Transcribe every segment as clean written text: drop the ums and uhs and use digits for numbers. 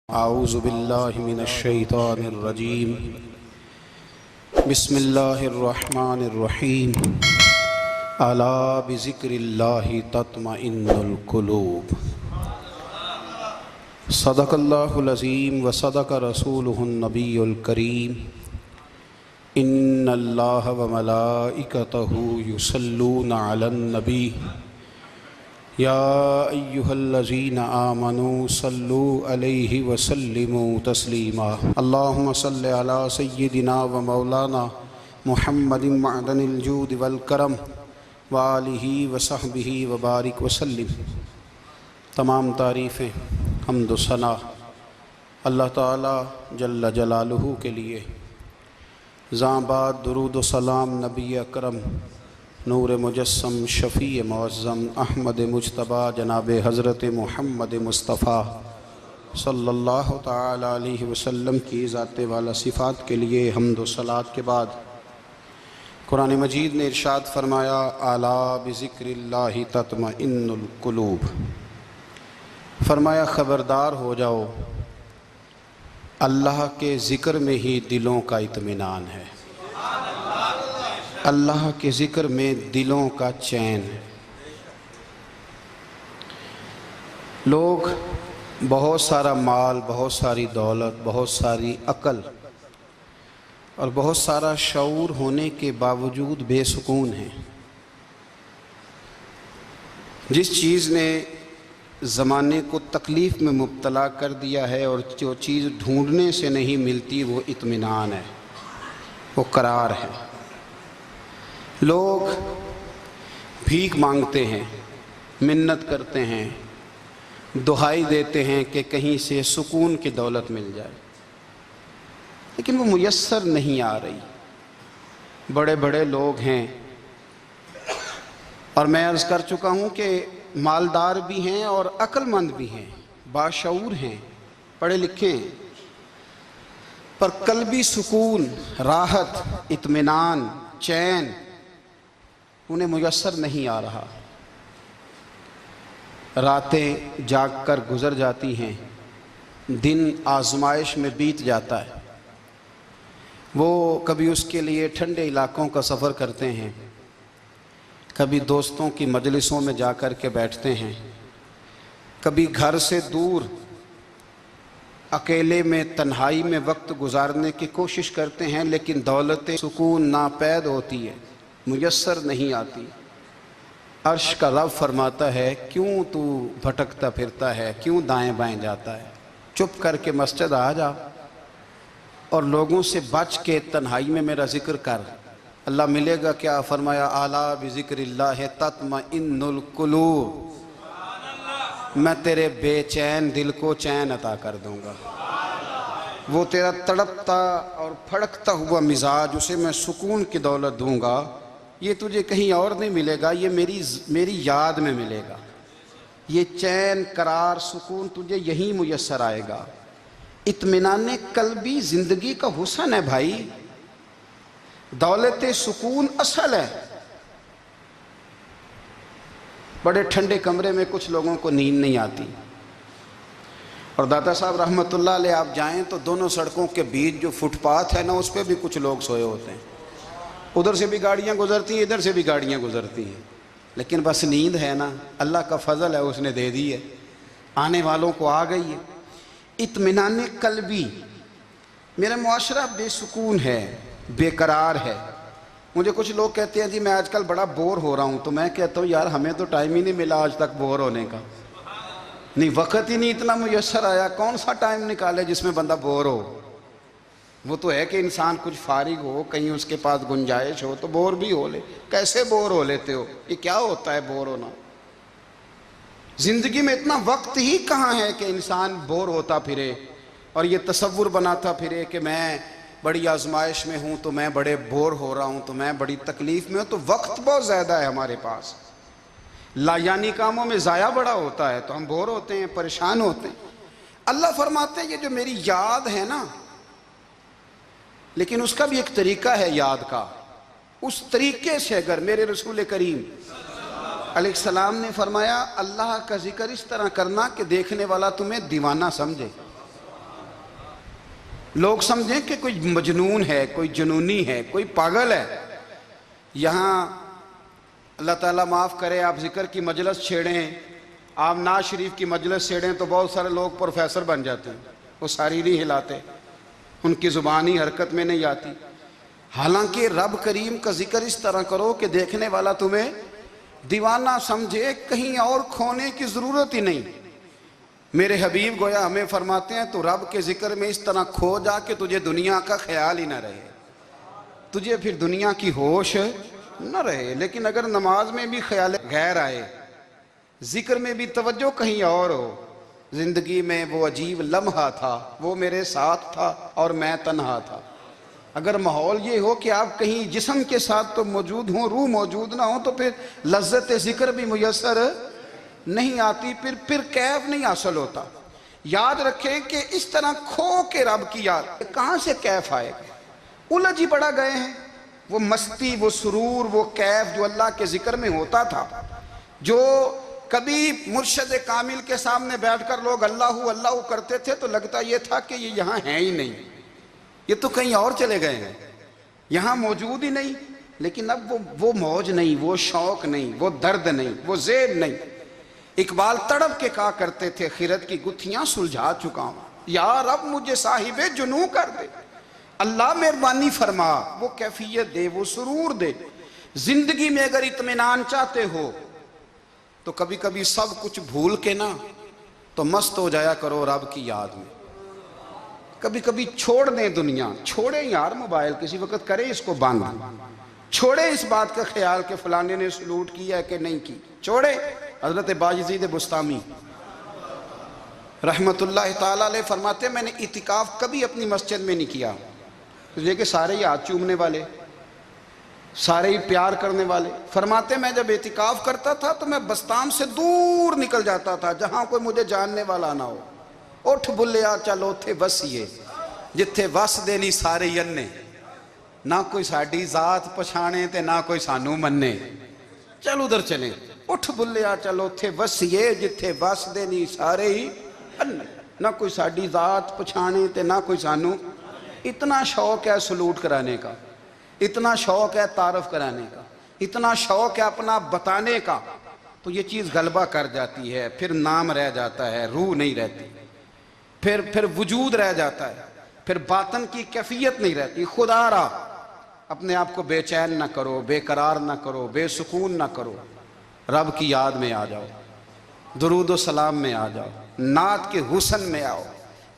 اعوذ باللہ من الشیطان الرجیم بسم اللہ الرحمن الرحیم الا بذکر اللہ تطمئن القلوب صدق اللہ العظیم وصدق رسولہ النبی الکریم ان اللہ وملائکتہ یصلون علی النبی یا ایہا الذین آمنوا صلوا علیہ وسلموا تسلیما اللہم صل علی سیدنا و مولانا محمد معدن الجود والکرم وآلہ وصحبہ وبارک وسلم۔ تمام تعریفیں حمد و ثنا اللہ تعالی جل جلالہ کے لیے۔ زاں بعد درود و سلام نبی اکرم نور مجسم شفیع معظم احمد مجتبی جناب حضرت محمد مصطفیٰ صلی اللہ تعالی علیہ وسلم کی ذات والا صفات کے لیے حمد و صلات کے بعد قرآن مجید نے ارشاد فرمایا الا بذکر اللہ تطمئن القلوب، فرمایا خبردار ہو جاؤ اللہ کے ذکر میں ہی دلوں کا اطمینان ہے، اللہ کے ذکر میں دلوں کا چین ہے۔ لوگ بہت سارا مال، بہت ساری دولت، بہت ساری عقل اور بہت سارا شعور ہونے کے باوجود بے سکون ہیں۔ جس چیز نے زمانے کو تکلیف میں مبتلا کر دیا ہے اور جو چیز ڈھونڈنے سے نہیں ملتی وہ اطمینان ہے، وہ قرار ہے۔ لوگ بھیک مانگتے ہیں، منت کرتے ہیں، دہائی دیتے ہیں کہ کہیں سے سکون کی دولت مل جائے، لیکن وہ میسر نہیں آ رہی۔ بڑے بڑے لوگ ہیں اور میں عرض کر چکا ہوں کہ مالدار بھی ہیں اور عقل مند بھی ہیں، باشعور ہیں، پڑھے لکھے ہیں، پر قلبی سکون، راحت، اطمینان، چین انہیں میسر نہیں آ رہا۔ راتیں جاگ کر گزر جاتی ہیں، دن آزمائش میں بیت جاتا ہے۔ وہ کبھی اس کے لیے ٹھنڈے علاقوں کا سفر کرتے ہیں، کبھی دوستوں کی مجلسوں میں جا کر کے بیٹھتے ہیں، کبھی گھر سے دور اکیلے میں تنہائی میں وقت گزارنے کی کوشش کرتے ہیں، لیکن دولت سکون ناپید ہوتی ہے، میسر نہیں آتی۔ عرش کا رب فرماتا ہے کیوں تو بھٹکتا پھرتا ہے، کیوں دائیں بائیں جاتا ہے، چپ کر کے مسجد آ جا اور لوگوں سے بچ کے تنہائی میں میرا ذکر کر۔ اللہ ملے گا کیا؟ فرمایا اعلیٰ بذکر اللہ تطمئن القلوب، میں تیرے بے چین دل کو چین عطا کر دوں گا۔ وہ تیرا تڑپتا اور پھڑکتا ہوا مزاج، اسے میں سکون کی دولت دوں گا۔ یہ تجھے کہیں اور نہیں ملے گا، یہ میری یاد میں ملے گا۔ یہ چین، قرار، سکون تجھے یہیں میسر آئے گا۔ اطمینان قلبی زندگی کا حسن ہے بھائی، دولت سکون اصل ہے۔ بڑے ٹھنڈے کمرے میں کچھ لوگوں کو نیند نہیں آتی، اور داتا صاحب رحمۃ اللہ علیہ آپ جائیں تو دونوں سڑکوں کے بیچ جو فٹ پاتھ ہے نا، اس پہ بھی کچھ لوگ سوئے ہوتے ہیں۔ ادھر سے بھی گاڑیاں گزرتی ہیں، ادھر سے بھی گاڑیاں گزرتی ہیں، لیکن بس نیند ہے نا، اللہ کا فضل ہے، اس نے دے دی ہے، آنے والوں کو آ گئی ہے۔ اطمینان قلبی، میرا معاشرہ بے سکون ہے، بے قرار ہے۔ مجھے کچھ لوگ کہتے ہیں جی میں آج کل بڑا بور ہو رہا ہوں، تو میں کہتا ہوں یار ہمیں تو ٹائم ہی نہیں ملا آج تک بور ہونے کا، نہیں وقت ہی نہیں اتنا میسر آیا، کون سا ٹائم نکالے جس میں بندہ بور ہو؟ وہ تو ہے کہ انسان کچھ فارغ ہو، کہیں اس کے پاس گنجائش ہو تو بور بھی ہو لے۔ کیسے بور ہو لیتے ہو؟ یہ کیا ہوتا ہے بور ہونا؟ زندگی میں اتنا وقت ہی کہاں ہے کہ انسان بور ہوتا پھرے اور یہ تصور بناتا پھرے کہ میں بڑی آزمائش میں ہوں، تو میں بڑے بور ہو رہا ہوں، تو میں بڑی تکلیف میں ہوں۔ تو وقت بہت زیادہ ہے ہمارے پاس، لا یعنی کاموں میں ضائع بڑا ہوتا ہے، تو ہم بور ہوتے ہیں، پریشان ہوتے ہیں۔ اللہ فرماتے ہیں یہ جو میری یاد ہے نا، لیکن اس کا بھی ایک طریقہ ہے یاد کا، اس طریقے سے اگر میرے رسول کریم علیہ السلام نے فرمایا اللہ کا ذکر اس طرح کرنا کہ دیکھنے والا تمہیں دیوانہ سمجھے۔ لوگ سمجھیں کہ کوئی مجنون ہے، کوئی جنونی ہے، کوئی پاگل ہے۔ یہاں اللہ تعالیٰ معاف کرے، آپ ذکر کی مجلس چھیڑیں، آپ نعت شریف کی مجلس چھیڑیں تو بہت سارے لوگ پروفیسر بن جاتے ہیں، وہ ساری نہیں ہلاتے، ان کی زبان ہی حرکت میں نہیں آتی۔ حالانکہ رب کریم کا ذکر اس طرح کرو کہ دیکھنے والا تمہیں دیوانہ سمجھے، کہیں اور کھونے کی ضرورت ہی نہیں۔ میرے حبیب گویا ہمیں فرماتے ہیں تو رب کے ذکر میں اس طرح کھو جا کہ تجھے دنیا کا خیال ہی نہ رہے، تجھے پھر دنیا کی ہوش نہ رہے۔ لیکن اگر نماز میں بھی خیال غیر آئے، ذکر میں بھی توجہ کہیں اور ہو، زندگی میں وہ عجیب لمحہ تھا، وہ میرے ساتھ تھا اور میں تنہا تھا۔ اگر ماحول یہ ہو کہ آپ کہیں جسم کے ساتھ تو موجود ہوں، روح موجود نہ ہو، تو پھر لذت ذکر بھی میسر نہیں آتی، پھر کیف نہیں حاصل ہوتا۔ یاد رکھیں کہ اس طرح کھو کے رب کی یاد کہاں سے کیف آئے گا؟ الجھ ہی بڑا گئے ہیں۔ وہ مستی، وہ سرور، وہ کیف جو اللہ کے ذکر میں ہوتا تھا، جو کبھی مرشد کامل کے سامنے بیٹھ کر لوگ اللہ اللہ کرتے تھے تو لگتا یہ تھا کہ یہ یہاں ہیں ہی نہیں، یہ تو کہیں اور چلے گئے ہیں، یہاں موجود ہی نہیں۔ لیکن اب وہ موج نہیں، وہ شوق نہیں، وہ درد نہیں، وہ زیب نہیں۔ اقبال تڑپ کے کہا کرتے تھے، خیرت کی گتھیاں سلجھا چکا ہوں، یا رب مجھے صاحب جنوں کر دے، اللہ مہربانی فرما، وہ کیفیت دے، وہ سرور دے۔ زندگی میں اگر اطمینان چاہتے ہو تو کبھی کبھی سب کچھ بھول کے نا تو مست ہو جایا کرو رب کی یاد میں۔ کبھی کبھی چھوڑ دیں دنیا، چھوڑیں یار موبائل، کسی وقت کریں اس کو بند، چھوڑیں اس بات کا خیال کہ فلانے نے سلوٹ کیا ہے کہ نہیں کی، چھوڑیں۔ حضرت باجزید بستامی رحمت اللہ تعالیٰ علیہ فرماتے ہیں میں نے اعتکاف کبھی اپنی مسجد میں نہیں کیا، یہ کہ سارے ہی ہاتھ چومنے والے، سارے ہی پیار کرنے والے۔ فرماتے میں جب اعتکاف کرتا تھا تو میں بستام سے دور نکل جاتا تھا جہاں کوئی مجھے جاننے والا نہ ہو۔ اٹھ بلیا چلو تھے وسیے جتھے وس دینی سارے یننے، نہ کوئی ساڈی ذات پچھانے تے نہ کوئی سانو مننے، چل ادھر چلیں۔ اٹھ بلیا چلو تھے وسیے جتھے وس دینی سارے ہی اننے، نہ کوئی ساڈی ذات پچھانے تے نہ کوئی سانو۔ اتنا شوق ہے سلوٹ کرانے کا، اتنا شوق ہے تعارف کرانے کا، اتنا شوق ہے اپنا بتانے کا، تو یہ چیز غلبہ کر جاتی ہے، پھر نام رہ جاتا ہے، روح نہیں رہتی، پھر وجود رہ جاتا ہے، پھر باطن کی کیفیت نہیں رہتی۔ خدا را اپنے آپ کو بے چین نہ کرو، بے قرار نہ کرو، بے سکون نہ کرو، رب کی یاد میں آ جاؤ، درود و سلام میں آ جاؤ، نعت کے حسن میں آؤ،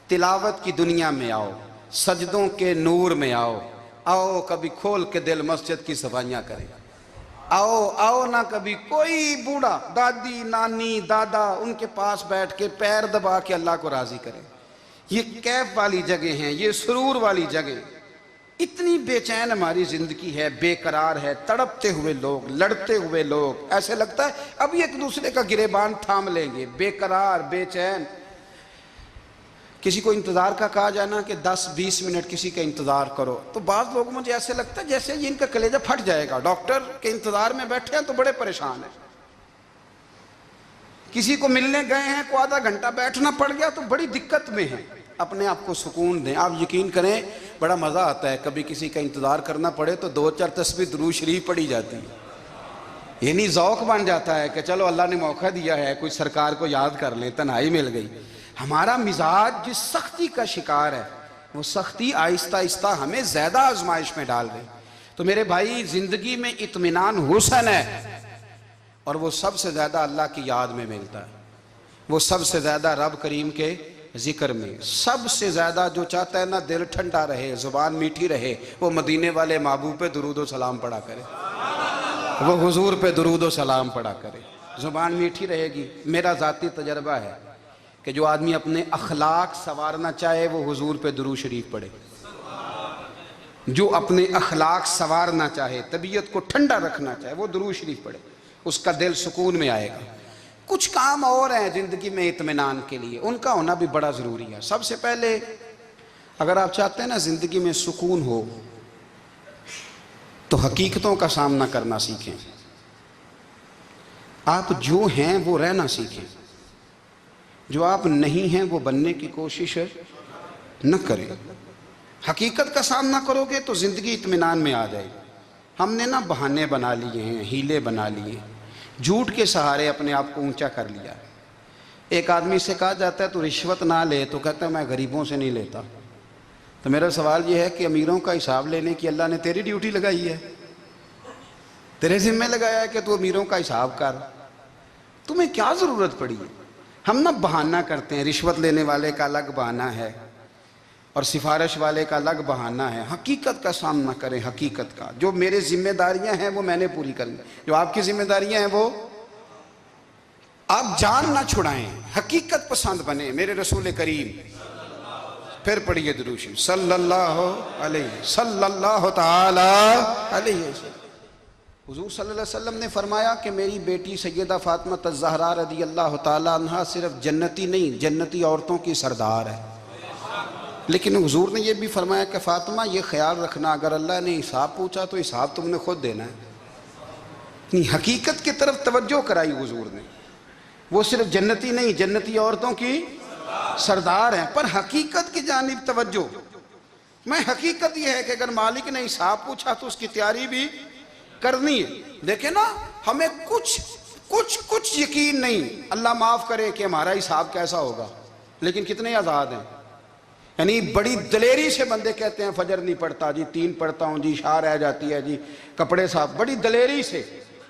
تلاوت کی دنیا میں آؤ، سجدوں کے نور میں آؤ، آؤ کبھی کھول کے دل مسجد کی صفائیاں کریں، آؤ نہ کبھی کوئی بوڑھا، دادی، نانی، دادا، ان کے پاس بیٹھ کے پیر دبا کے اللہ کو راضی کریں۔ یہ کیف والی جگہ ہیں، یہ سرور والی جگہ۔ اتنی بے چین ہماری زندگی ہے، بے قرار ہے، تڑپتے ہوئے لوگ، لڑتے ہوئے لوگ، ایسے لگتا ہے ابھی ایک دوسرے کا گریبان تھام لیں گے، بے قرار، بے چین۔ کسی کو انتظار کا کہا جانا کہ 10-20 منٹ کسی کا انتظار کرو تو بعض لوگ مجھے ایسے لگتا ہے جیسے یہ ان کا کلیجہ پھٹ جائے گا، ڈاکٹر کے انتظار میں بیٹھے ہیں تو بڑے پریشان ہیں، کسی کو ملنے گئے ہیں کو آدھا گھنٹہ بیٹھنا پڑ گیا تو بڑی دقت میں ہیں۔ اپنے آپ کو سکون دیں۔ آپ یقین کریں بڑا مزہ آتا ہے، کبھی کسی کا انتظار کرنا پڑے تو 2-4 تسبیح درود شریف پڑھی جاتی ہے، یعنی ذوق بن جاتا ہے کہ چلو اللہ نے موقع دیا ہے، کوئی سرکار کو یاد کر لیں، تنہائی مل گئی۔ ہمارا مزاج جس سختی کا شکار ہے وہ سختی آہستہ آہستہ ہمیں زیادہ آزمائش میں ڈال گئی۔ تو میرے بھائی زندگی میں اطمینان حسن ہے، اور وہ سب سے زیادہ اللہ کی یاد میں ملتا ہے، وہ سب سے زیادہ رب کریم کے ذکر میں، سب سے زیادہ جو چاہتا ہے نا دل ٹھنڈا رہے، زبان میٹھی رہے، وہ مدینے والے محبوب پہ درود و سلام پڑھا کرے، وہ حضور پہ درود و سلام پڑھا کرے، زبان میٹھی رہے گی۔ میرا ذاتی تجربہ ہے کہ جو آدمی اپنے اخلاق سنوارنا چاہے وہ حضور پہ درود شریف پڑھے، جو اپنے اخلاق سنوارنا چاہے، طبیعت کو ٹھنڈا رکھنا چاہے، وہ درود شریف پڑھے، اس کا دل سکون میں آئے گا۔ کچھ کام اور ہیں زندگی میں اطمینان کے لیے، ان کا ہونا بھی بڑا ضروری ہے۔ سب سے پہلے اگر آپ چاہتے ہیں نا زندگی میں سکون ہو تو حقیقتوں کا سامنا کرنا سیکھیں، آپ جو ہیں وہ رہنا سیکھیں، جو آپ نہیں ہیں وہ بننے کی کوشش نہ کریں۔ حقیقت کا سامنا کرو گے تو زندگی اطمینان میں آ جائے گی۔ ہم نے نا بہانے بنا لیے ہیں، ہیلے بنا لیے ہیں، جھوٹ کے سہارے اپنے آپ کو اونچا کر لیا۔ ایک آدمی سے کہا جاتا ہے تو رشوت نہ لے، تو کہتا ہے میں غریبوں سے نہیں لیتا۔ تو میرا سوال یہ ہے کہ امیروں کا حساب لینے کی اللہ نے تیری ڈیوٹی لگائی ہے، تیرے ذمہ لگایا ہے کہ تو امیروں کا حساب کر، تمہیں کیا ضرورت پڑی ہے؟ ہم نا بہانہ کرتے ہیں، رشوت لینے والے کا الگ بہانہ ہے اور سفارش والے کا الگ بہانہ ہے۔ حقیقت کا سامنا کریں، حقیقت کا۔ جو میرے ذمہ داریاں ہیں وہ میں نے پوری کرنی، جو آپ کی ذمہ داریاں ہیں وہ آپ جان نہ چھڑائیں، حقیقت پسند بنیں۔ میرے رسول کریم، پھر پڑھیے درود شریف، صلی اللہ تعالی علیہ وسلم۔ حضور صلی اللہ علیہ وسلم نے فرمایا کہ میری بیٹی سیدہ فاطمہ الزہرا رضی اللہ تعالی عنہا صرف جنتی نہیں، جنتی عورتوں کی سردار ہے۔ لیکن حضور نے یہ بھی فرمایا کہ فاطمہ یہ خیال رکھنا، اگر اللہ نے حساب پوچھا تو حساب تم نے خود دینا ہے۔ حقیقت کی طرف توجہ کرائی حضور نے، وہ صرف جنتی نہیں، جنتی عورتوں کی سردار ہیں، پر حقیقت کی جانب توجہ۔ میں حقیقت یہ ہے کہ اگر مالک نے حساب پوچھا تو اس کی تیاری بھی کرنی ہے۔ دیکھیں نا، ہمیں کچھ یقین نہیں، اللہ معاف کرے کہ ہمارا حساب کیسا ہوگا، لیکن کتنے آزاد ہیں۔ یعنی بڑی دلیری سے بندے کہتے ہیں فجر نہیں پڑھتا جی، 3 پڑھتا ہوں جی، شاہ رہ جاتی ہے جی، کپڑے صاف، بڑی دلیری سے۔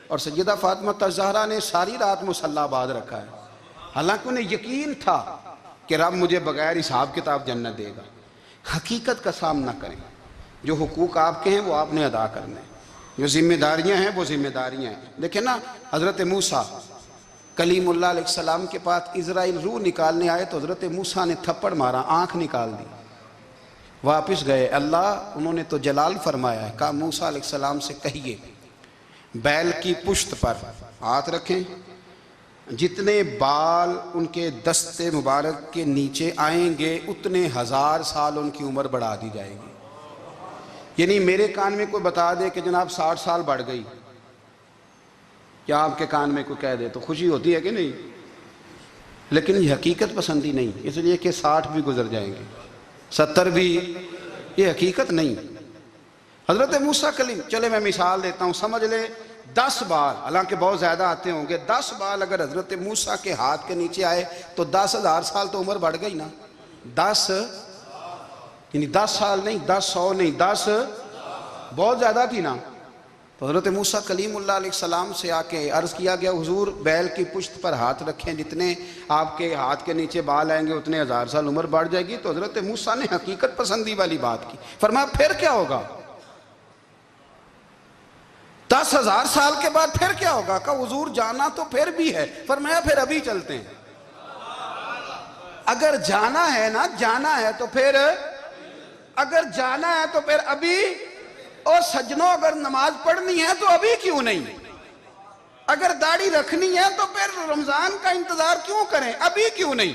اور سیدہ فاطمہ الزہرا نے ساری رات مصلی باز رکھا ہے، حالانکہ انہیں یقین تھا کہ رب مجھے بغیر حساب کتاب جنت دے گا۔ حقیقت کا سامنا کریں، جو حقوق آپ کے ہیں وہ آپ نے ادا کرنے ہیں، جو ذمہ داریاں ہیں وہ ذمہ داریاں ہیں۔ دیکھیں نا، حضرت موسیٰ کلیم اللہ علیہ السلام کے پاس اسرائیل روح نکالنے آئے تو حضرت موسیٰ نے تھپڑ مارا، آنکھ نکال دی، واپس گئے۔ اللہ انہوں نے تو جلال فرمایا ہے، کہا موسیٰ علیہ السلام سے کہیے بیل کی پشت پر ہاتھ رکھیں، جتنے بال ان کے دست مبارک کے نیچے آئیں گے اتنے 1000 سال ان کی عمر بڑھا دی جائے گی۔ یعنی میرے کان میں کوئی بتا دے کہ جناب 60 سال بڑھ گئی، کیا آپ کے کان میں کوئی کہہ دے تو خوشی ہوتی ہے کہ نہیں؟ لیکن یہ حقیقت پسندی نہیں، اس لیے کہ 60 بھی گزر جائیں گے، 70 بھی، یہ حقیقت نہیں۔ حضرت موسیٰ کلیم، چلے میں مثال دیتا ہوں، سمجھ لے 10 بال، حالانکہ بہت زیادہ آتے ہوں گے، 10 بال اگر حضرت موسیٰ کے ہاتھ کے نیچے آئے تو 10,000 سال تو عمر بڑھ گئی نا۔ 10 یعنی 10 سال نہیں، 10 100 نہیں، 10 بہت زیادہ تھی نا۔ تو حضرت موسیٰ کلیم اللہ علیہ السلام سے آ کے عرض کیا گیا، حضور بیل کی پشت پر ہاتھ رکھیں، جتنے آپ کے ہاتھ کے نیچے بال آئیں گے اتنے 1000 سال عمر بڑھ جائے گی۔ تو حضرت موسیٰ نے حقیقت پسندی والی بات کی، فرمایا پھر کیا ہوگا؟ 10,000 سال کے بعد پھر کیا ہوگا؟ کہا حضور جانا تو پھر بھی ہے، فرمایا پھر ابھی چلتے ہیں۔ اگر جانا ہے نا، جانا ہے تو پھر، اگر جانا ہے تو پھر ابھی، اور سجنوں اگر نماز پڑھنی ہے تو ابھی کیوں نہیں؟ اگر داڑھی رکھنی ہے تو پھر رمضان کا انتظار کیوں کریں، ابھی کیوں نہیں؟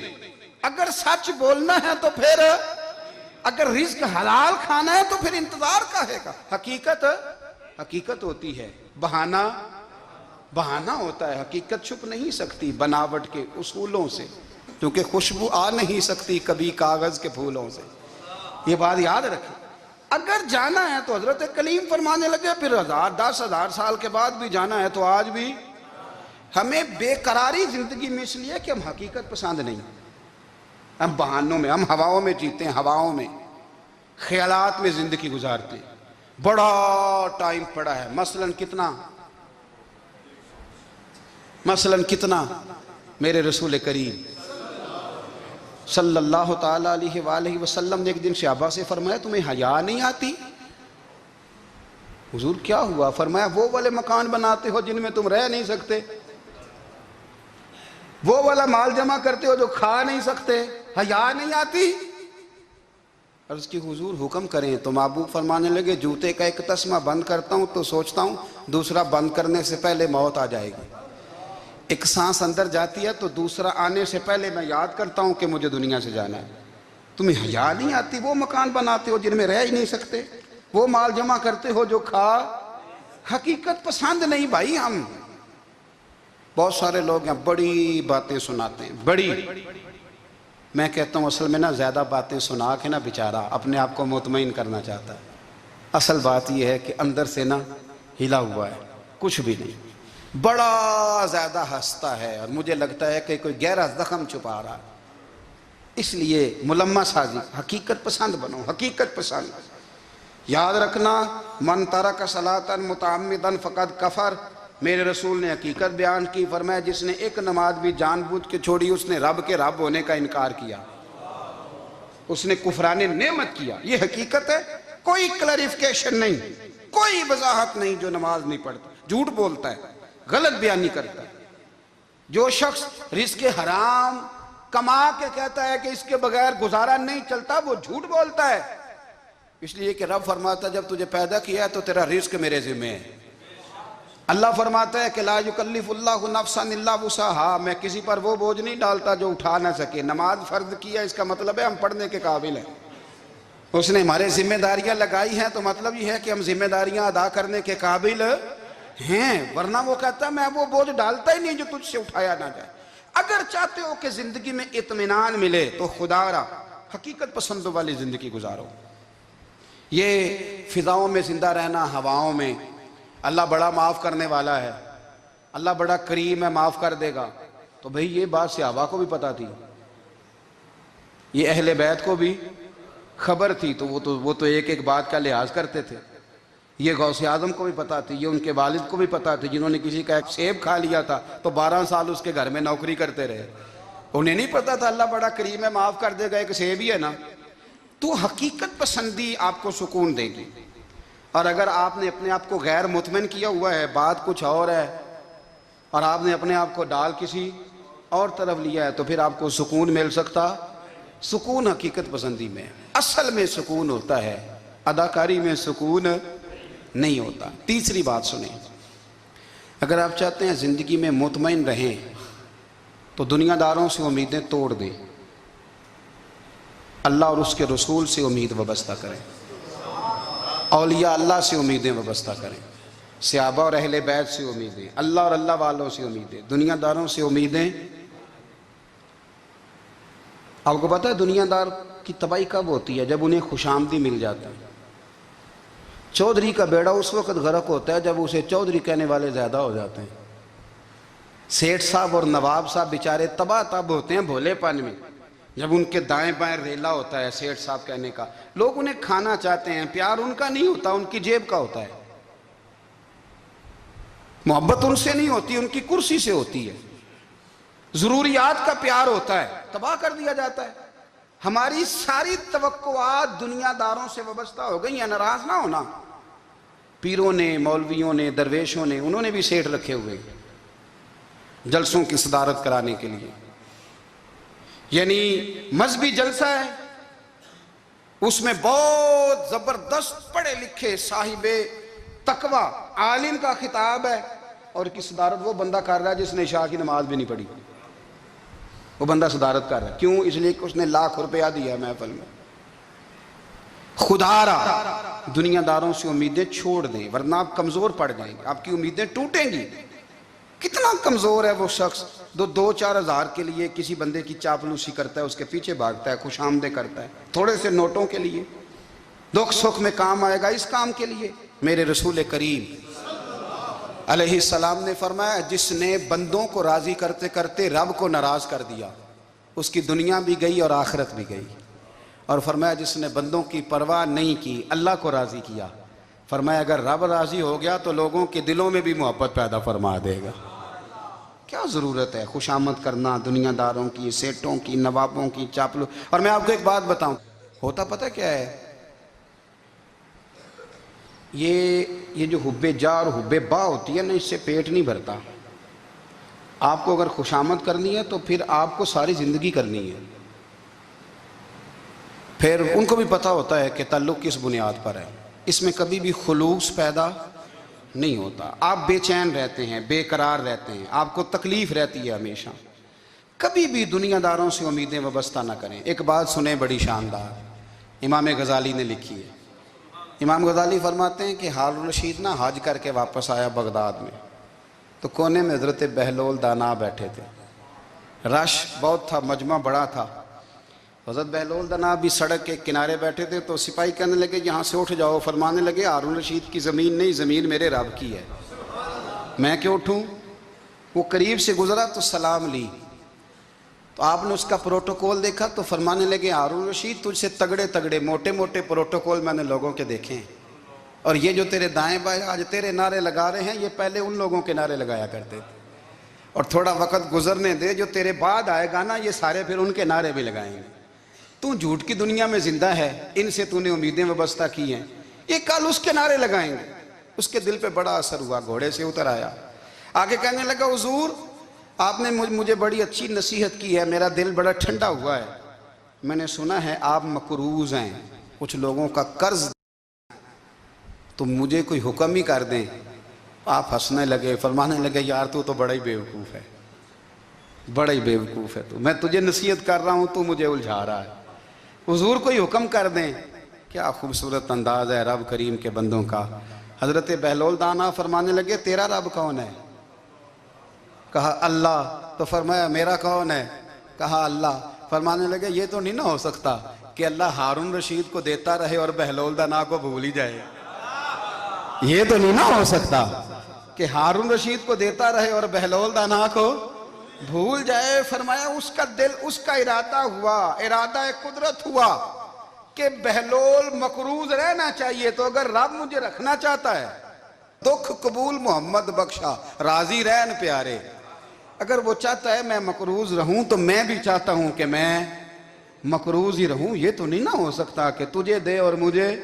اگر سچ بولنا ہے تو پھر، اگر رزق حلال کھانا ہے تو پھر انتظار کا ہے۔ حقیقت ہوتی ہے، بہانہ ہوتا ہے، حقیقت چھپ نہیں سکتی بناوٹ کے اصولوں سے، کیونکہ خوشبو آ نہیں سکتی کبھی کاغذ کے پھولوں سے۔ یہ بات یاد رکھیں، اگر جانا ہے تو حضرت کلیم فرمانے لگے پھر 10,000 سال کے بعد بھی جانا ہے تو آج بھی۔ ہمیں بے قراری زندگی میں اس لیے کہ ہم حقیقت پسند نہیں، ہم بہانوں میں، ہم ہواؤں میں جیتے ہیں، ہواؤں میں، خیالات میں زندگی گزارتے ہیں۔ بڑا ٹائم پڑا ہے، مثلاً کتنا میرے رسول کریم صلی اللہ تعالیٰ علیہ وآلہ وسلم نے ایک دن صحابہ سے فرمایا تمہیں حیا نہیں آتی؟ حضور کیا ہوا؟ فرمایا وہ والے مکان بناتے ہو جن میں تم رہ نہیں سکتے، وہ والا مال جمع کرتے ہو جو کھا نہیں سکتے، حیا نہیں آتی؟ عرض کی حضور حکم کریں تو محبوب فرمانے لگے جوتے کا ایک تسمہ بند کرتا ہوں تو سوچتا ہوں دوسرا بند کرنے سے پہلے موت آ جائے گی، ایک سانس اندر جاتی ہے تو دوسرا آنے سے پہلے میں یاد کرتا ہوں کہ مجھے دنیا سے جانا ہے۔ تمہیں حیا نہیں آتی؟ وہ مکان بناتے ہو جن میں رہ ہی نہیں سکتے، وہ مال جمع کرتے ہو جو کھا، حقیقت پسند نہیں بھائی۔ ہم بہت سارے لوگ ہیں بڑی باتیں سناتے ہیں، بڑی میں کہتا ہوں اصل میں نا زیادہ باتیں سنا کے نا بیچارہ اپنے آپ کو مطمئن کرنا چاہتا ہے. اصل بات یہ ہے کہ اندر سے نا ہلا ہوا ہے، کچھ بھی نہیں، بڑا زیادہ ہنستا ہے اور مجھے لگتا ہے کہ کوئی گہرا زخم چھپا رہا ہے. اس لیے ملمہ سازی، حقیقت پسند بنو، حقیقت پسند. یاد رکھنا، من ترک صلاۃ متعمدا فقد کفر. میرے رسول نے حقیقت بیان کی، فرمایا جس نے ایک نماز بھی جان بوجھ کے چھوڑی اس نے رب کے رب ہونے کا انکار کیا، اس نے کفران نعمت کیا. یہ حقیقت ہے، کوئی کلیریفیکیشن نہیں، کوئی وضاحت نہیں. جو نماز نہیں پڑھتا جھوٹ بولتا ہے، غلط بیانی کرتا ہے. جو شخص رزق حرام کما کے کہتا ہے کہ اس کے بغیر گزارا نہیں چلتا، وہ جھوٹ بولتا ہے. اس لیے کہ رب فرماتا ہے جب تجھے پیدا کیا ہے تو تیرا رزق میرے ذمہ ہے. اللہ فرماتا ہے کہ لا یکلف اللہ نفسا الا وسعہا، میں کسی پر وہ بوجھ نہیں ڈالتا جو اٹھا نہ سکے. نماز فرض کیا اس کا مطلب ہے ہم پڑھنے کے قابل ہیں. اس نے ہمارے ذمہ داریاں لگائی ہیں تو مطلب یہ ہے کہ ہم ذمہ داریاں ادا کرنے کے قابل ہیں، ورنہ وہ کہتا ہے میں وہ بوجھ ڈالتا ہی نہیں جو تجھ سے اٹھایا نہ جائے. اگر چاہتے ہو کہ زندگی میں اطمینان ملے تو خدا را حقیقت پسندوں والی زندگی گزارو. یہ فضاؤں میں زندہ رہنا، ہواؤں میں، اللہ بڑا معاف کرنے والا ہے، اللہ بڑا کریم ہے، معاف کر دے گا. تو بھئی یہ بات صحابہ کو بھی پتا تھی، یہ اہل بیت کو بھی خبر تھی، تو وہ تو ایک ایک بات کا لحاظ کرتے تھے. یہ غوث اعظم کو بھی پتا تھی، یہ ان کے والد کو بھی پتا تھی جنہوں نے کسی کا ایک سیب کھا لیا تھا تو 12 سال اس کے گھر میں نوکری کرتے رہے. انہیں نہیں پتا تھا اللہ بڑا کریم ہے، معاف کر دے گا، ایک سیب ہی ہے نا. تو حقیقت پسندی آپ کو سکون دے گی. اور اگر آپ نے اپنے آپ کو غیر مطمئن کیا ہوا ہے، بات کچھ اور ہے، اور آپ نے اپنے آپ کو ڈال کسی اور طرف لیا ہے، تو پھر آپ کو سکون مل سکتا؟ سکون حقیقت پسندی میں، اصل میں سکون ہوتا ہے، اداکاری میں سکون نہیں ہوتا. تیسری بات سنیں، اگر آپ چاہتے ہیں زندگی میں مطمئن رہیں تو دنیا داروں سے امیدیں توڑ دیں، اللہ اور اس کے رسول سے امید وابستہ کریں، اولیاء اللہ سے امیدیں وابستہ کریں، صحابہ اور اہل بیت سے امیدیں، اللہ اور اللہ والوں سے امیدیں، دنیا داروں سے امیدیں. آپ کو پتہ ہے دنیا دار کی تباہی کب ہوتی ہے؟ جب انہیں خوش آمدی مل جاتا ہے. چودھری کا بیڑا اس وقت غرق ہوتا ہے جب اسے چودھری کہنے والے زیادہ ہو جاتے ہیں. سیٹھ صاحب اور نواب صاحب بیچارے تباہ تب ہوتے ہیں بھولے پن میں، جب ان کے دائیں بائیں ریلا ہوتا ہے سیٹھ صاحب کہنے کا. لوگ انہیں کھانا چاہتے ہیں، پیار ان کا نہیں ہوتا، ان کی جیب کا ہوتا ہے. محبت ان سے نہیں ہوتی، ان کی کرسی سے ہوتی ہے. ضروریات کا پیار ہوتا ہے، تباہ کر دیا جاتا ہے. ہماری ساری توقعات دنیا داروں سے وابستہ ہو گئی ہیں. ناراض نہ ہونا، پیروں نے، مولویوں نے، درویشوں نے، انہوں نے بھی سیٹ رکھے ہوئے جلسوں کی صدارت کرانے کے لیے. یعنی مذہبی جلسہ ہے، اس میں بہت زبردست پڑھے لکھے صاحب تقوی عالم کا خطاب ہے، اور کی صدارت وہ بندہ کر رہا ہے جس نے عشاء کی نماز بھی نہیں پڑھی. وہ بندہ صدارت کر رہا ہے، کیوں؟ اس لیے کہ اس نے لاکھ روپیہ دیا محفل میں. خدا را دنیا داروں سے امیدیں چھوڑ دیں ورنہ آپ کمزور پڑ جائیں گے، آپ کی امیدیں ٹوٹیں گی. کتنا کمزور ہے وہ شخص جو 2-4 ہزار کے لیے کسی بندے کی چاپلوسی کرتا ہے، اس کے پیچھے بھاگتا ہے، خوش آمدیں کرتا ہے تھوڑے سے نوٹوں کے لیے. دکھ سکھ میں کام آئے گا اس کام کے لیے. میرے رسول کریم علیہ السلام نے فرمایا جس نے بندوں کو راضی کرتے کرتے رب کو ناراض کر دیا، اس کی دنیا بھی گئی اور آخرت بھی گئی. اور فرمایا جس نے بندوں کی پرواہ نہیں کی، اللہ کو راضی کیا، فرمایا اگر رب راضی ہو گیا تو لوگوں کے دلوں میں بھی محبت پیدا فرما دے گا. کیا ضرورت ہے خوش آمد کرنا دنیا داروں کی، سیٹوں کی، نوابوں کی، چاپلو. اور میں آپ کو ایک بات بتاؤں، ہوتا پتہ کیا ہے؟ یہ جو حب جا اور حب با ہوتی ہے نا، اس سے پیٹ نہیں بھرتا. آپ کو اگر خوش آمد کرنی ہے تو پھر آپ کو ساری زندگی کرنی ہے. پھر ان کو بھی پتہ ہوتا ہے کہ تعلق کس بنیاد پر ہے، اس میں کبھی بھی خلوص پیدا نہیں ہوتا. آپ بے چین رہتے ہیں، بے قرار رہتے ہیں، آپ کو تکلیف رہتی ہے ہمیشہ. کبھی بھی دنیا داروں سے امیدیں وابستہ نہ کریں. ایک بات سنیں بڑی شاندار، امام غزالی نے لکھی ہے. امام غزالی فرماتے ہیں کہ ہارون الرشید نہ حج کر کے واپس آیا بغداد میں، تو کونے میں حضرت بہلول دانا بیٹھے تھے. رش بہت تھا، مجمع بڑا تھا. حضرت بہلول دنا بھی سڑک کے کنارے بیٹھے تھے تو سپاہی کہنے لگے یہاں سے اٹھ جاؤ، فرمانے لگے ہارون رشید کی زمین نہیں، زمین میرے رب کی ہے، میں کیوں اٹھوں؟ وہ قریب سے گزرا تو سلام لی، تو آپ نے اس کا پروٹوکول دیکھا تو فرمانے لگے ہارون رشید تجھ سے تگڑے تگڑے موٹے موٹے پروٹوکول میں نے لوگوں کے دیکھے ہیں، اور یہ جو تیرے دائیں بائیں آج تیرے نعرے لگا رہے ہیں یہ پہلے ان لوگوں کے نعرے لگایا کرتے تھے، اور تھوڑا وقت گزرنے دے، جو تیرے بعد آئے گا نا یہ سارے پھر ان کے نعرے بھی لگائیں گے۔ تو جھوٹ کی دنیا میں زندہ ہے، ان سے تو نے امیدیں وابستہ کی ہیں، یہ کل اس کے نعرے لگائیں گے۔ اس کے دل پہ بڑا اثر ہوا، گھوڑے سے اتر آیا، آگے کہنے لگا حضور آپ نے مجھے بڑی اچھی نصیحت کی ہے، میرا دل بڑا ٹھنڈا ہوا ہے، میں نے سنا ہے آپ مقروض ہیں، کچھ لوگوں کا قرض، تو مجھے کوئی حکم ہی کر دیں۔ آپ ہنسنے لگے، فرمانے لگے یار تو بڑا ہی بیوقوف ہے، بڑا ہی بیوقوف ہے تو، میں تجھے نصیحت کر رہا ہوں تو مجھے الجھا رہا ہے، حضور کوئی حکم کر دیں۔ کیا خوبصورت انداز ہے رب کریم کے بندوں کا۔ حضرت بہلول دانا فرمانے لگے تیرا رب کون ہے؟ کہا اللہ، تو فرمایا میرا کون ہے؟ کہا اللہ۔ فرمانے لگے یہ تو نہیں نہ ہو سکتا کہ اللہ ہارون رشید کو دیتا رہے اور بہلول دانا کو بھول ہی جائے، یہ تو نہیں نہ ہو سکتا کہ ہارون رشید کو دیتا رہے اور بہلول دانا کو بھول جائے۔ فرمایا اس کا دل، اس کا ارادہ ہوا، ارادہ قدرت ہوا کہ بہلول مقروض رہنا چاہیے، تو اگر رب مجھے رکھنا چاہتا ہے، دکھ قبول محمد بخشا راضی رہن پیارے، اگر وہ چاہتا ہے میں مقروض رہوں تو میں بھی چاہتا ہوں کہ میں مقروض ہی رہوں، یہ تو نہیں نہ ہو سکتا کہ تجھے دے اور مجھے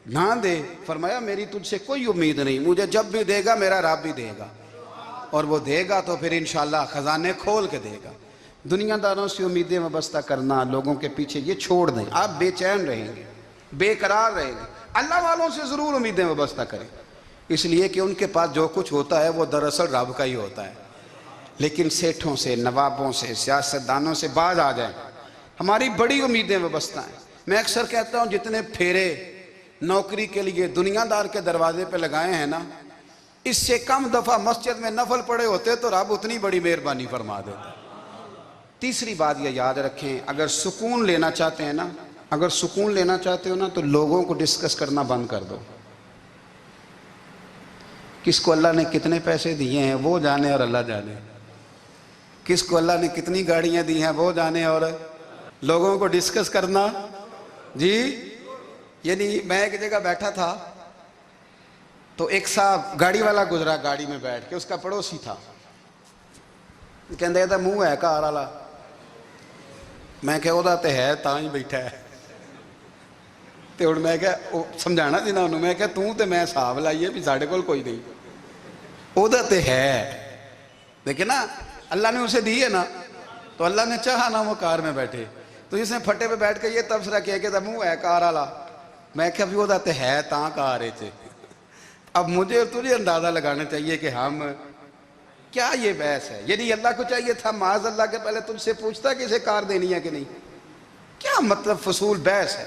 نہ دے۔ فرمایا میری تجھ سے کوئی امید نہیں، مجھے جب بھی دے گا میرا رب بھی دے گا، اور وہ دے گا تو پھر انشاءاللہ خزانے کھول کے دے گا۔ دنیا داروں سے امیدیں وابستہ کرنا، لوگوں کے پیچھے، یہ چھوڑ دیں، آپ بے چین رہیں گے، بے قرار رہیں گے۔ اللہ والوں سے ضرور امیدیں وابستہ کریں، اس لیے کہ ان کے پاس جو کچھ ہوتا ہے وہ دراصل رب کا ہی ہوتا ہے۔ لیکن سیٹھوں سے، نوابوں سے، سیاستدانوں سے باز آ جائیں، ہماری بڑی امیدیں وابستہ ہیں۔ میں اکثر کہتا ہوں جتنے پھیرے نوکری کے لیے دنیا دار کے دروازے پہ لگائے ہیں نا، اس سے کم دفعہ مسجد میں نفل پڑے ہوتے تو رب اتنی بڑی مہربانی فرما دیتا۔ تیسری بات یہ یاد رکھیں، اگر سکون لینا چاہتے ہیں نا، اگر سکون لینا چاہتے ہو نا تو لوگوں کو ڈسکس کرنا بند کر دو۔ کس کو اللہ نے کتنے پیسے دیے ہیں وہ جانے اور اللہ جانے، کس کو اللہ نے کتنی گاڑیاں دی ہیں وہ جانے، اور لوگوں کو ڈسکس کرنا جی۔ یعنی میں ایک جگہ بیٹھا تھا تو ایک صاحب گاڑی والا گزرا، گاڑی میں بیٹھ کے، اس کا پڑوسی تھا، کہندے تھا منہ ہے کار والا، میں کہ وہ تے ہے تاں ہی بیٹھا ہے، تے ہن میں کہ سمجھانا سی نا انہوں، میں کہ توں تے میں حساب لائیے بھی ساڈے کول کوئی نہیں، وہ تے ہے، دیکھیں نا اللہ نے اسے دی ہے نا، تو اللہ نے چاہا نا وہ کار میں بیٹھے، تو جس نے پھٹے پہ بیٹھ کے یہ تبصرہ کیا کہ منہ ہے کار والا، میں کہ ابھی وہ تے ہے تاں کار ہے۔ اب مجھے اور تجھے اندازہ لگانا چاہیے کہ ہم کیا یہ بحث ہے، یعنی اللہ کو چاہیے تھا معاذ اللہ کے پہلے تجھ سے پوچھتا کہ اسے کار دینی ہے کہ نہیں، کیا مطلب فضول بحث ہے۔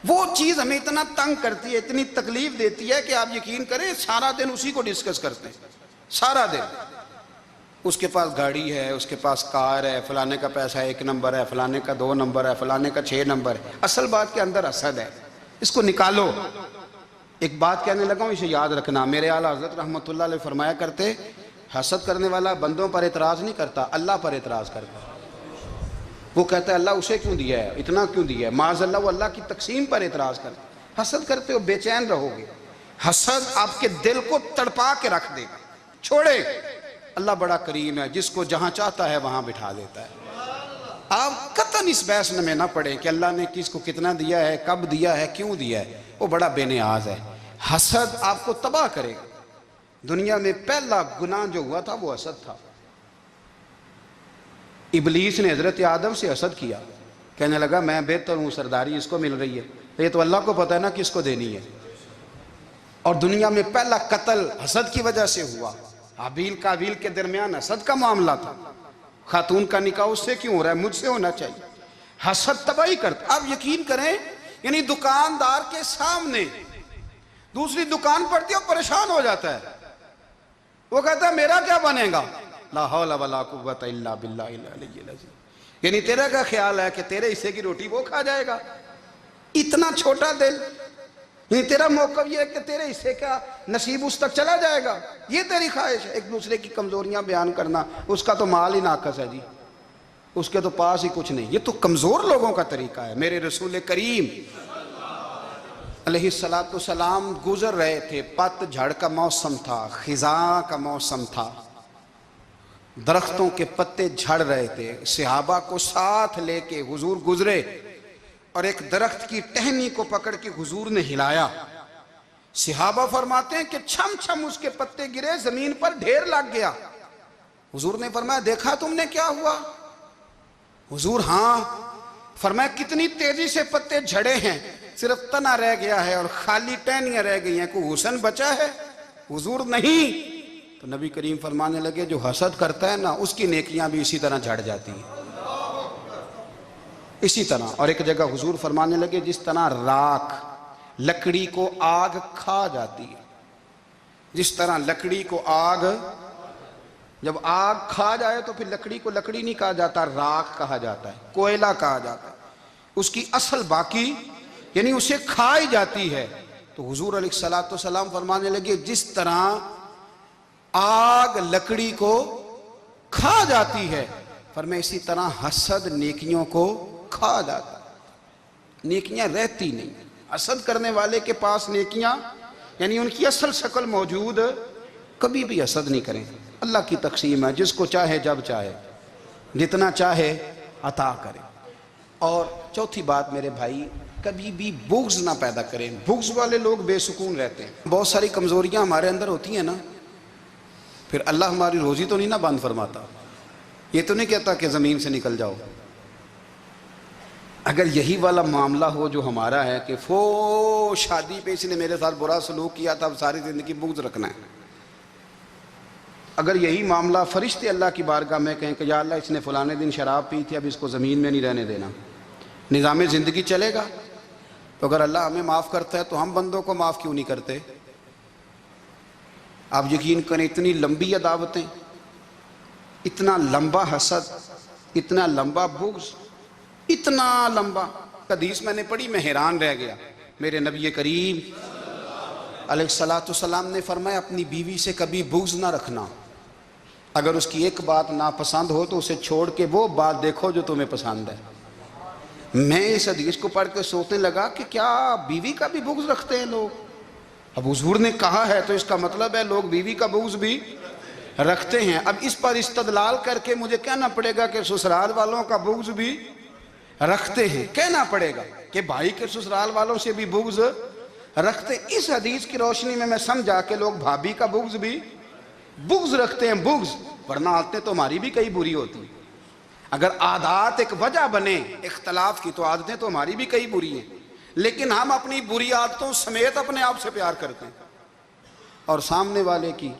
وہ چیز ہمیں اتنا تنگ کرتی ہے، اتنی تکلیف دیتی ہے کہ آپ یقین کریں سارا دن اسی کو ڈسکس کرتے ہیں، سارا دن۔ اس کے پاس گاڑی ہے، اس کے پاس کار ہے، فلانے کا پیسہ 1 نمبر ہے، فلانے کا 2 نمبر ہے، فلانے کا 6 نمبر ہے، اصل بات کے اندر حسد ہے، اس کو نکالو۔ ایک بات کہنے لگا ہوں، اسے یاد رکھنا، میرے اعلیٰ حضرت رحمۃ اللہ علیہ فرمایا کرتے، حسد کرنے والا بندوں پر اعتراض نہیں کرتا، اللہ پر اعتراض کرتا۔ وہ کہتا ہے اللہ اسے کیوں دیا ہے، اتنا کیوں دیا ہے، معاذ اللہ وہ اللہ کی تقسیم پر اعتراض کرتا۔ حسد کرتے ہو بے چین رہو گے، حسد آپ کے دل کو تڑپا کے رکھ دے گا، چھوڑے۔ اللہ بڑا کریم ہے، جس کو جہاں چاہتا ہے وہاں بٹھا دیتا ہے۔ آپ قطعاً اس بحث میں نہ پڑیں کہ اللہ نے کس کو کتنا دیا ہے، کب دیا ہے، کیوں دیا ہے، وہ بڑا بے نیاز ہے۔ حسد آپ کو تباہ کرے گا۔ دنیا میں پہلا گناہ جو ہوا تھا وہ حسد تھا۔ ابلیس نے حضرت آدم سے حسد کیا، کہنے لگا میں بہتر ہوں، سرداری اس کو مل رہی ہے، یہ تو اللہ کو پتہ ہے نا کس کو دینی ہے۔ اور دنیا میں پہلا قتل حسد کی وجہ سے ہوا، حابیل قابیل کے درمیان حسد کا معاملہ تھا، خاتون کا نکاح اس سے کیوں ہو رہا ہے، مجھ سے ہونا چاہیے۔ حسد تباہی کرتا۔ آپ یقین کریں، یعنی دکاندار کے سامنے دوسری دکان پڑتی ہے اور پریشان ہو جاتا ہے، وہ کہتا ہے میرا کیا بنے گا، لا حول ولا قوت الا باللہ العلی العظیم۔ یعنی تیرا کیا خیال ہے کہ تیرے حصے کی روٹی وہ کھا جائے گا؟ اتنا چھوٹا دل، یعنی تیرا موقف یہ ہے کہ تیرے حصے کا نصیب اس تک چلا جائے گا، یہ تیری خواہش ہے؟ ایک دوسرے کی کمزوریاں بیان کرنا، اس کا تو مال ہی ناقص ہے جی، اس کے تو پاس ہی کچھ نہیں، یہ تو کمزور لوگوں کا طریقہ ہے۔ میرے رسول کریم علیہ السلام گزر رہے تھے، پت جھڑ کا موسم تھا، خزاں کا موسم تھا، درختوں کے پتے جھڑ رہے تھے، صحابہ کو ساتھ لے کے حضور گزرے اور ایک درخت کی ٹہنی کو پکڑ کے حضور نے ہلایا۔ صحابہ فرماتے ہیں کہ چھم چھم اس کے پتے گرے، زمین پر ڈھیر لگ گیا۔ حضور نے فرمایا دیکھا تم نے کیا ہوا؟ حضور ہاں۔ فرمایا کتنی تیزی سے پتے جھڑے ہیں، صرف تنا رہ گیا ہے اور خالی ٹہنیاں رہ گئی ہیں، کوئی حسن بچا ہے؟ حضور نہیں۔ تو نبی کریم فرمانے لگے جو حسد کرتا ہے نا، اس کی نیکیاں بھی اسی طرح جھڑ جاتی ہیں، اسی طرح۔ اور ایک جگہ حضور فرمانے لگے جس طرح راکھ لکڑی کو آگ کھا جاتی ہے، جس طرح لکڑی کو آگ، جب آگ کھا جائے تو پھر لکڑی کو لکڑی نہیں کہا جاتا، راکھ کہا جاتا ہے، کوئلہ کہا جاتا ہے، اس کی اصل باقی یعنی اسے کھائی جاتی ہے۔ تو حضور علیہ السلام فرمانے لگے جس طرح آگ لکڑی کو کھا جاتی ہے، فرمایا اسی طرح حسد نیکیوں کو کھا جاتا ہے، نیکیاں رہتی نہیں۔ حسد کرنے والے کے پاس نیکیاں یعنی ان کی اصل شکل موجود، کبھی بھی حسد نہیں کریں۔ اللہ کی تقسیم ہے، جس کو چاہے جب چاہے جتنا چاہے عطا کرے۔ اور چوتھی بات میرے بھائی، کبھی بھی بغض نہ پیدا کریں، بغض والے لوگ بے سکون رہتے ہیں۔ بہت ساری کمزوریاں ہمارے اندر ہوتی ہیں نا، پھر اللہ ہماری روزی تو نہیں نہ بند فرماتا، یہ تو نہیں کہتا کہ زمین سے نکل جاؤ۔ اگر یہی والا معاملہ ہو جو ہمارا ہے کہ شادی پہ اس نے میرے ساتھ برا سلوک کیا تھا، اب ساری زندگی بغض رکھنا ہے، اگر یہی معاملہ فرشتے اللہ کی بارگاہ میں کہیں کہ یا اللہ اس نے فلانے دن شراب پی تھی، اب اس کو زمین میں نہیں رہنے دینا، نظام زندگی چلے گا؟ تو اگر اللہ ہمیں معاف کرتا ہے تو ہم بندوں کو معاف کیوں نہیں کرتے؟ آپ یقین کریں اتنی لمبی عداوتیں، اتنا لمبا حسد، اتنا لمبا بغض، اتنا لمبا۔ حدیث میں نے پڑھی، میں حیران رہ گیا۔ میرے نبی کریم علیہ السلام نے فرمایا اپنی بیوی سے کبھی بغض نہ رکھنا، اگر اس کی ایک بات ناپسند ہو تو اسے چھوڑ کے وہ بات دیکھو جو تمہیں پسند ہے۔ میں اس حدیث کو پڑھ کے سوچنے لگا کہ کیا بیوی کا بھی بغض رکھتے ہیں لوگ؟ اب حضور نے کہا ہے تو اس کا مطلب ہے لوگ بیوی کا بغض بھی رکھتے ہیں۔ اب اس پر استدلال کر کے مجھے کہنا پڑے گا کہ سسرال والوں کا بغض بھی رکھتے ہیں، کہنا پڑے گا کہ بھائی کے سسرال والوں سے بھی بغض رکھتے۔ اس حدیث کی روشنی میں سمجھا کہ لوگ بھابھی کا بغض بھی بغض رکھتے ہیں، بغض، ورنہ عادتیں تو ہماری بھی کئی بری ہوتی ہیں۔ اگر عادات ایک وجہ بنے اختلاف کی تو عادتیں تو ہماری بھی کئی بری ہیں، لیکن ہم اپنی بری عادتوں سمیت اپنے آپ سے پیار کرتے ہیں، اور سامنے والے کی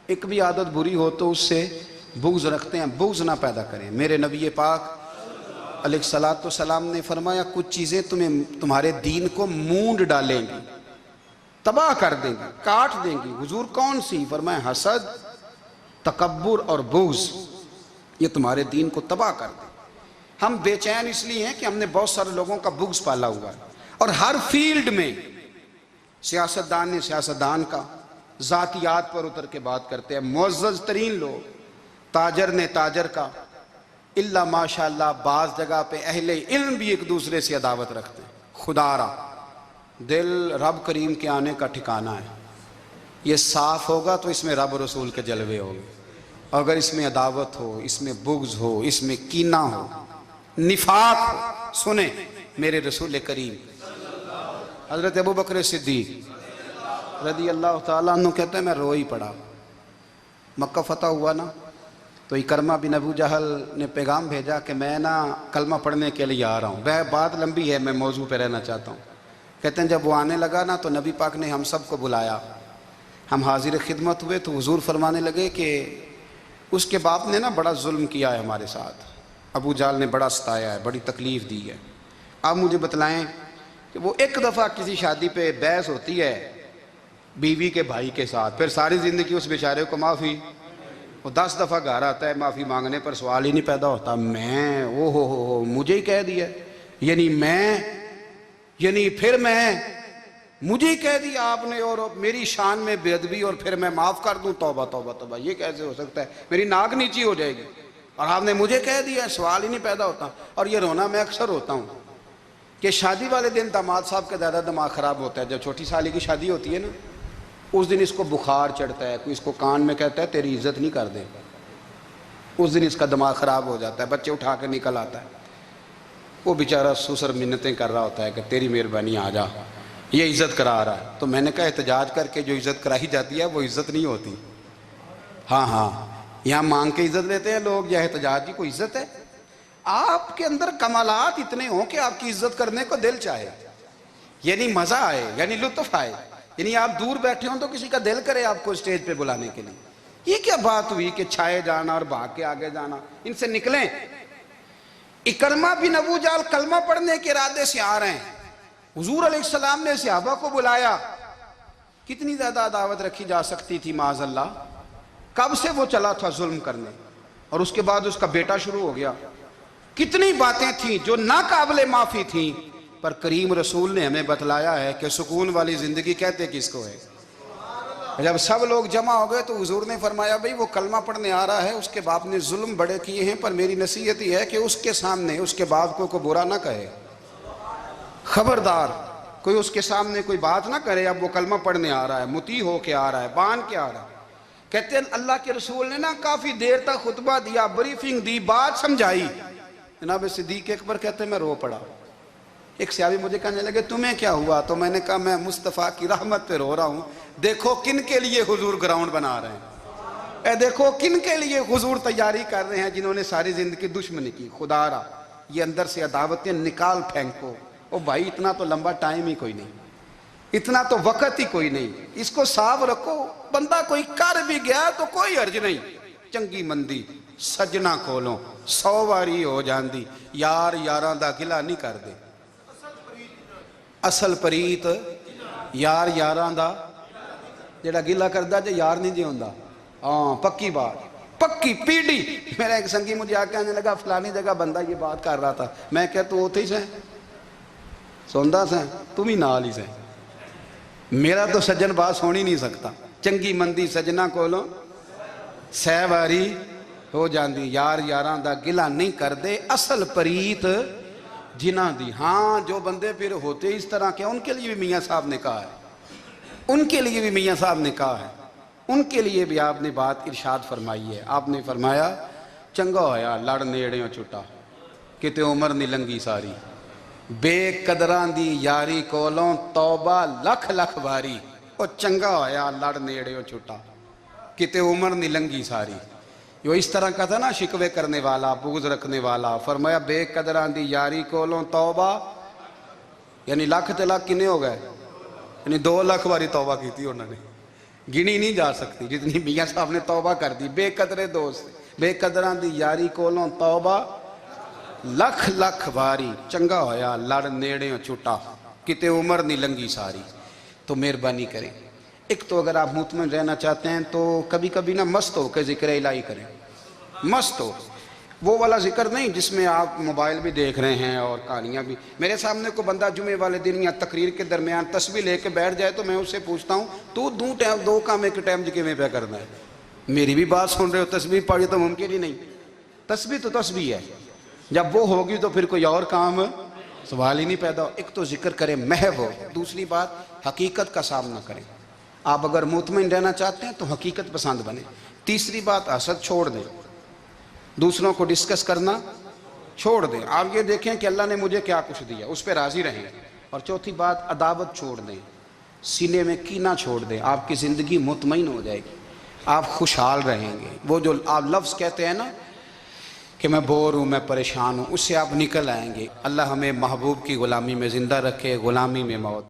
ایک بھی عادت بری ہو تو اس سے بغض رکھتے ہیں۔ بغض نہ پیدا کریں۔ میرے نبی پاک علیہ السلام نے فرمایا کچھ چیزیں تمہارے دین کو مونڈ ڈالیں گی، تباہ کر دیں گی، کاٹ دیں گی۔ حضور کون سی؟ فرمایا حسد، تکبر اور بغض، یہ تمہارے دین کو تباہ کر دیں۔ ہم بے چین اس لیے ہیں کہ ہم نے بہت سارے لوگوں کا بغض پالا ہوا ہے، اور ہر فیلڈ میں سیاستدان نے سیاستدان کا، ذاتیات پر اتر کے بات کرتے ہیں، معزز ترین لوگ، تاجر نے تاجر کا، اللہ ماشاءاللہ بعض جگہ پہ اہل علم بھی ایک دوسرے سے عداوت رکھتے ہیں۔ خدا را دل رب کریم کے آنے کا ٹھکانہ ہے، یہ صاف ہوگا تو اس میں رب رسول کے جلوے ہوں گے، اگر اس میں عداوت ہو، اس میں بغض ہو، اس میں کینہ ہو، نفاق ہو۔ سنیں میرے رسول کریم حضرت ابو بکر صدیق رضی اللہ تعالیٰ عنہ کہتے ہیں میں رو ہی پڑا۔ مکہ فتح ہوا نا، تو اکرمہ بن ابو جہل نے پیغام بھیجا کہ میں نا کلمہ پڑھنے کے لیے آ رہا ہوں۔ بات لمبی ہے، میں موضوع پہ رہنا چاہتا ہوں۔ کہتے ہیں جب وہ آنے لگا نا تو نبی پاک نے ہم سب کو بلایا، ہم حاضر خدمت ہوئے تو حضور فرمانے لگے کہ اس کے باپ نے نا بڑا ظلم کیا ہے ہمارے ساتھ، ابو جہل نے بڑا ستایا ہے، بڑی تکلیف دی ہے۔ آپ مجھے بتلائیں کہ وہ ایک دفعہ کسی شادی پہ بحث ہوتی ہے بیوی کے بھائی کے ساتھ، پھر ساری زندگی اس بیچارے کو معافی وہ 10 دفعہ گھر آتا ہے معافی مانگنے پر سوال ہی نہیں پیدا ہوتا میں او ہو مجھے ہی کہہ دیا، یعنی پھر میں مجھے ہی کہہ دیا آپ نے اور میری شان میں بے ادبی اور پھر میں معاف کر دوں، توبہ توبہ توبہ، یہ کیسے ہو سکتا ہے؟ میری ناک نیچی ہو جائے گی اور آپ نے مجھے کہہ دیا، سوال ہی نہیں پیدا ہوتا۔ اور یہ رونا میں اکثر ہوتا ہوں کہ شادی والے دن داماد صاحب کا زیادہ دماغ خراب ہوتا ہے۔ جب چھوٹی سالی کی شادی ہوتی ہے نا، اس دن اس کو بخار چڑھتا ہے، کوئی اس کو کان میں کہتا ہے تیری عزت نہیں کر دے، اس دن اس کا دماغ خراب ہو جاتا ہے، بچے اٹھا کے نکل آتا ہے، وہ بیچارہ سسر منتیں کر رہا ہوتا ہے کہ تیری مہربانی آ جا، یہ عزت کرا رہا ہے۔ تو میں نے کہا احتجاج کر کے جو عزت کرائی جاتی ہے وہ عزت نہیں ہوتی۔ ہاں یہاں مانگ کے عزت لیتے ہیں لوگ، یا احتجاج کی کوئی عزت ہے؟ آپ کے اندر کمالات اتنے ہوں کہ آپ کی عزت کرنے کو دل چاہے، یعنی مزہ آئے، یعنی لطف آئے، یعنی آپ دور بیٹھے ہوں تو کسی کا دل کرے آپ کو اسٹیج پہ بلانے کے لیے۔ یہ کیا بات ہوئی کہ چھائے جانا اور بھاگ کے آگے جانا؟ ان سے نکلیں۔ اکرمہ بن ابو جہل کلمہ پڑھنے کے ارادے سے آ رہے ہیں، حضور علیہ السلام نے صحابہ کو بلایا، کتنی زیادہ دعوت رکھی جا سکتی تھی معاذ اللہ؟ کب سے وہ چلا تھا ظلم کرنے، اور اس کے بعد اس کا بیٹا شروع ہو گیا۔ کتنی باتیں تھیں جو ناقابل معافی تھیں، پر کریم رسول نے ہمیں بتلایا ہے کہ سکون والی زندگی کہتے کس کو ہے۔ جب سب لوگ جمع ہو گئے تو حضور نے فرمایا بھئی وہ کلمہ پڑھنے آ رہا ہے، اس کے باپ نے ظلم بڑے کیے ہیں، پر میری نصیحت یہ ہے کہ اس کے سامنے اس کے باپ کو برا نہ کہے، خبردار کوئی اس کے سامنے کوئی بات نہ کرے۔ اب وہ کلمہ پڑھنے آ رہا ہے، مطیع ہو کے آ رہا ہے، بان کے آ رہا ہے۔ کہتے ہیں اللہ کے رسول نے نا کافی دیر تک خطبہ دیا، بریفنگ دی، بات سمجھائی۔ جناب صدیق اکبر کہتے ہیں میں رو پڑا۔ ایک صحابی مجھے کہنے لگے تمہیں کیا ہوا؟ تو میں نے کہا میں مصطفیٰ کی رحمت پہ رو رہا ہوں، دیکھو کن کے لیے حضور گراؤنڈ بنا رہے ہیں، اے دیکھو کن کے لیے حضور تیاری کر رہے ہیں، جنہوں نے ساری زندگی دشمنی کی۔ خدا را یہ اندر سے عداوتیں نکال پھینکو۔ او بھائی اتنا تو لمبا ٹائم ہی کوئی نہیں، اتنا تو وقت ہی کوئی نہیں، اس کو صاف رکھو۔ بندہ کوئی کر بھی گیا تو کوئی حرج نہیں، چنگی مندی سجنا کولوں 100 واری ہو جاندی، یار یاراں دا گلا نہیں کر دے، اصل پریت یار یاراں دا جڑا گلا کردا جے یار نہیں جے ہوندا۔ ہاں پکی بات، پکی پیڑی۔ میرا ایک سنگی مجھے آ کے آنے لگا فلانی جگہ بندہ یہ بات کر رہا تھا، میں کہ تو اوتھے ہی سے سوندا سے تم ہی نال ہی سے، میرا تو سجن بات سن ہی نہیں سکتا۔ چنگی مندی سجنا کولوں 100 واری ہو جاندی، یار یاراں دا گلا نہیں کر دے، اصل پریت جنہ دی۔ ہاں جو بندے پھر ہوتے اس طرح کے ان کے لیے بھی میاں صاحب نے کہا ہے، ان کے لیے بھی میاں صاحب نے کہا ہے، ان کے لیے بھی آپ نے بات ارشاد فرمائی ہے۔ آپ نے فرمایا چنگا ہویا لڑ نیڑیوں چھٹا، کتے عمر نہیں لنگی ساری، بے قدران دی یاری کولوں توبہ لکھ لکھ باری۔ او چنگا ہویا لڑ نیڑیوں چھٹا، کتے عمر نہیں لنگی ساری۔ جو اس طرح کا تھا نا شکوے کرنے والا، بغض رکھنے والا، فرمایا بے قدران دی یاری کولوں توبہ، یعنی لاکھ تے لاکھ کنے ہو گئے، یعنی 2 لاکھ باری توبہ کی تھی انہوں نے، گنی نہیں جا سکتی جتنی میاں صاحب نے توبہ کر دی۔ بے قدرے دوست، بے قدران دی یاری کولوں توبہ لکھ لکھ باری، چنگا ہویا لڑ نیڑیوں چھٹا، کتے عمر نہیں لنگی ساری۔ تو مہربانی کریں، ایک تو اگر آپ مطمئن رہنا چاہتے ہیں تو کبھی کبھی نا مست ہو کے ذکر الہی کریں، مست ہو، وہ والا ذکر نہیں جس میں آپ موبائل بھی دیکھ رہے ہیں اور کہانیاں بھی۔ میرے سامنے کو بندہ جمعے والے دن یا تقریر کے درمیان تسبیح لے کے بیٹھ جائے تو میں اس سے پوچھتا ہوں تو دو کام ایک ٹائم جکے میں پہ کرنا ہے؟ میری بھی بات سن رہے ہو، تسبیح پڑھی تو ممکن ہی نہیں۔ تسبیح تو تسبیح ہے، جب وہ ہوگی تو پھر کوئی اور کام سوال ہی نہیں پیدا ہو۔ ایک تو ذکر کریں محو ہو، دوسری بات حقیقت کا سامنا کریں۔ آپ اگر مطمئن رہنا چاہتے ہیں تو حقیقت پسند بنیں۔ تیسری بات حسد چھوڑ دیں، دوسروں کو ڈسکس کرنا چھوڑ دیں، آپ یہ دیکھیں کہ اللہ نے مجھے کیا کچھ دیا، اس پہ راضی رہیں۔ اور چوتھی بات عداوت چھوڑ دیں، سینے میں کینہ چھوڑ دیں، آپ کی زندگی مطمئن ہو جائے گی، آپ خوشحال رہیں گے۔ وہ جو آپ لفظ کہتے ہیں نا کہ میں بور ہوں، میں پریشان ہوں، اس سے آپ نکل آئیں گے۔ اللہ ہمیں محبوب کی غلامی میں زندہ رکھے، غلامی میں موت